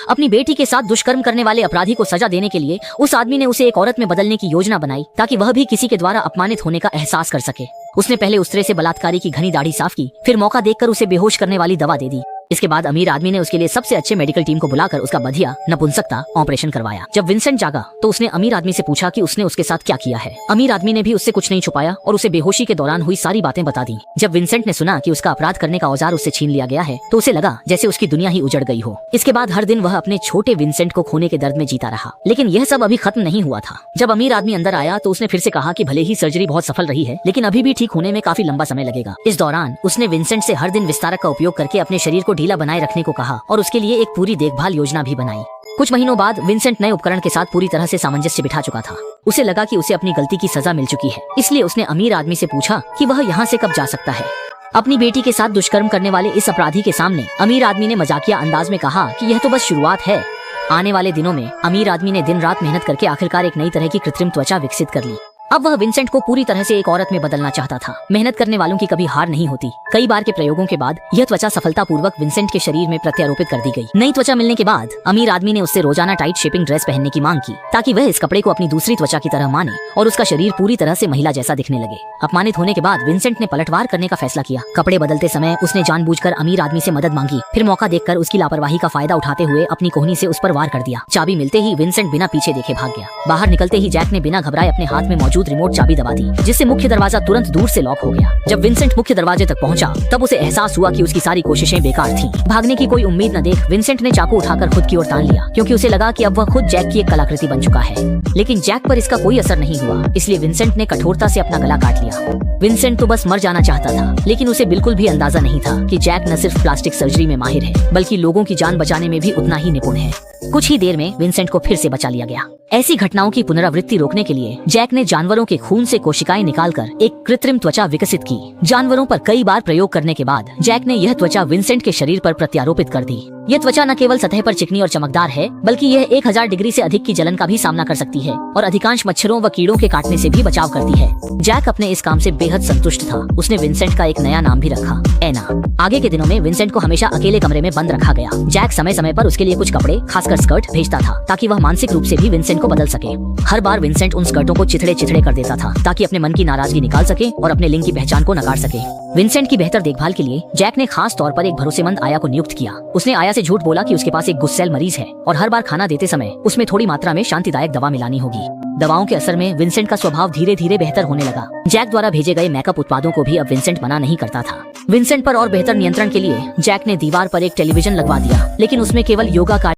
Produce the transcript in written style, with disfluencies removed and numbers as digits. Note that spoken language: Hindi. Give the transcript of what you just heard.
अपनी बेटी के साथ दुष्कर्म करने वाले अपराधी को सजा देने के लिए उस आदमी ने उसे एक औरत में बदलने की योजना बनाई ताकि वह भी किसी के द्वारा अपमानित होने का एहसास कर सके। उसने पहले उस तरह से बलात्कारी की घनी दाढ़ी साफ की, फिर मौका देखकर उसे बेहोश करने वाली दवा दे दी। इसके बाद अमीर आदमी ने उसके लिए सबसे अच्छे मेडिकल टीम को बुलाकर उसका बधिया नपुंसकता ऑपरेशन करवाया। जब विंसेंट जागा तो उसने अमीर आदमी से पूछा कि उसने उसके साथ क्या किया है। अमीर आदमी ने भी उससे कुछ नहीं छुपाया और उसे बेहोशी के दौरान हुई सारी बातें बता दी। जब विंसेंट ने सुना कि उसका अपराध करने का औजार उससे छीन लिया गया है तो उसे लगा जैसे उसकी दुनिया ही उजड़ गई हो। इसके बाद हर दिन वह अपने छोटे विंसेंट को खोने के दर्द में जीता रहा। लेकिन यह सब अभी खत्म नहीं हुआ था। जब अमीर आदमी अंदर आया तो उसने फिर से कहा कि भले ही सर्जरी बहुत सफल रही है लेकिन अभी भी ठीक होने में काफी लंबा समय लगेगा। इस दौरान उसने विंसेंट से हर दिन विस्तारक का उपयोग करके अपने शरीर को ढीला बनाए रखने को कहा और उसके लिए एक पूरी देखभाल योजना भी बनाई। कुछ महीनों बाद विंसेंट नए उपकरण के साथ पूरी तरह से सामंजस्य बिठा चुका था। उसे लगा कि उसे अपनी गलती की सजा मिल चुकी है, इसलिए उसने अमीर आदमी से पूछा कि वह यहाँ से कब जा सकता है। अपनी बेटी के साथ दुष्कर्म करने वाले इस अपराधी के सामने अमीर आदमी ने मजाकिया अंदाज में कहा कि यह तो बस शुरुआत है। आने वाले दिनों में अमीर आदमी ने दिन रात मेहनत करके आखिरकार एक नई तरह की कृत्रिम त्वचा विकसित कर ली। अब वह विंसेंट को पूरी तरह से एक औरत में बदलना चाहता था। मेहनत करने वालों की कभी हार नहीं होती। कई बार के प्रयोगों के बाद यह त्वचा सफलतापूर्वक विंसेंट के शरीर में प्रत्यारोपित कर दी गई। नई त्वचा मिलने के बाद अमीर आदमी ने उससे रोजाना टाइट शेपिंग ड्रेस पहनने की मांग की ताकि वह इस कपड़े को अपनी दूसरी त्वचा की तरह माने और उसका शरीर पूरी तरह से महिला जैसा दिखने लगे। अपमानित होने के बाद विंसेंट ने पलटवार करने का फैसला किया। कपड़े बदलते समय उसने जानबूझकर अमीर आदमी से मदद मांगी, फिर मौका देखकर उसकी लापरवाही का फायदा उठाते हुए अपनी कोहनी से उस पर वार कर दिया। चाबी मिलते ही विंसेंट बिना पीछे देखे भाग गया। बाहर निकलते ही जैक ने बिना घबराए अपने हाथ में मौजूद रिमोट चाबी दबा दी, जिससे मुख्य दरवाजा तुरंत दूर से लॉक हो गया। जब विंसेंट मुख्य दरवाजे तक पहुंचा तब उसे एहसास हुआ कि उसकी सारी कोशिशें बेकार थीं। भागने की कोई उम्मीद न देख विंसेंट ने चाकू उठाकर खुद की ओर तान लिया, क्योंकि उसे लगा कि अब वह खुद जैक की एक कलाकृति बन चुका है। लेकिन जैक पर इसका कोई असर नहीं हुआ, इसलिए विंसेंट ने कठोरता से अपना गला काट लिया। विंसेंट तो बस मर जाना चाहता था, लेकिन उसे बिल्कुल भी अंदाजा नहीं था कि जैक न सिर्फ प्लास्टिक सर्जरी में माहिर है बल्कि लोगों की जान बचाने में भी उतना ही निपुण है। कुछ ही देर में विंसेंट को फिर से बचा लिया गया। ऐसी घटनाओं की पुनरावृत्ति रोकने के लिए जैक ने जानवरों के खून से कोशिकाएं निकालकर एक कृत्रिम त्वचा विकसित की। जानवरों पर कई बार प्रयोग करने के बाद जैक ने यह त्वचा विंसेंट के शरीर पर प्रत्यारोपित कर दी। यह त्वचा न केवल सतह पर चिकनी और चमकदार है बल्कि यह 1000 डिग्री से अधिक की जलन का भी सामना कर सकती है और अधिकांश मच्छरों व कीड़ों के काटने से भी बचाव करती है। जैक अपने इस काम से बेहद संतुष्ट था। उसने विंसेंट का एक नया नाम भी रखा, एना। आगे के दिनों में विंसेंट को हमेशा अकेले कमरे में बंद रखा गया। जैक समय समय पर उसके लिए कुछ कपड़े, खासकर स्कर्ट भेजता था ताकि वह मानसिक रूप से भी विंसेंट को बदल सके। हर बार विंसेंट उन स्कर्टों को चिथड़े चिथड़े कर देता था ताकि अपने मन की नाराजगी निकाल सके और अपने लिंग की पहचान को नकार सके। विंसेंट की बेहतर देखभाल के लिए जैक ने खास तौर पर एक भरोसेमंद आया को नियुक्त किया। उसने आया से झूठ बोला कि उसके पास एक गुस्सैल मरीज है और हर बार खाना देते समय उसमें थोड़ी मात्रा में शांतिदायक दवा मिलानी होगी। दवाओं के असर में विंसेंट का स्वभाव धीरे धीरे बेहतर होने लगा। जैक द्वारा भेजे गए मेकअप उत्पादों को भी अब विंसेंट मना नहीं करता था। विंसेंट पर और बेहतर नियंत्रण के लिए जैक ने दीवार पर एक टेलीविजन लगवा दिया, लेकिन उसमें केवल योगा का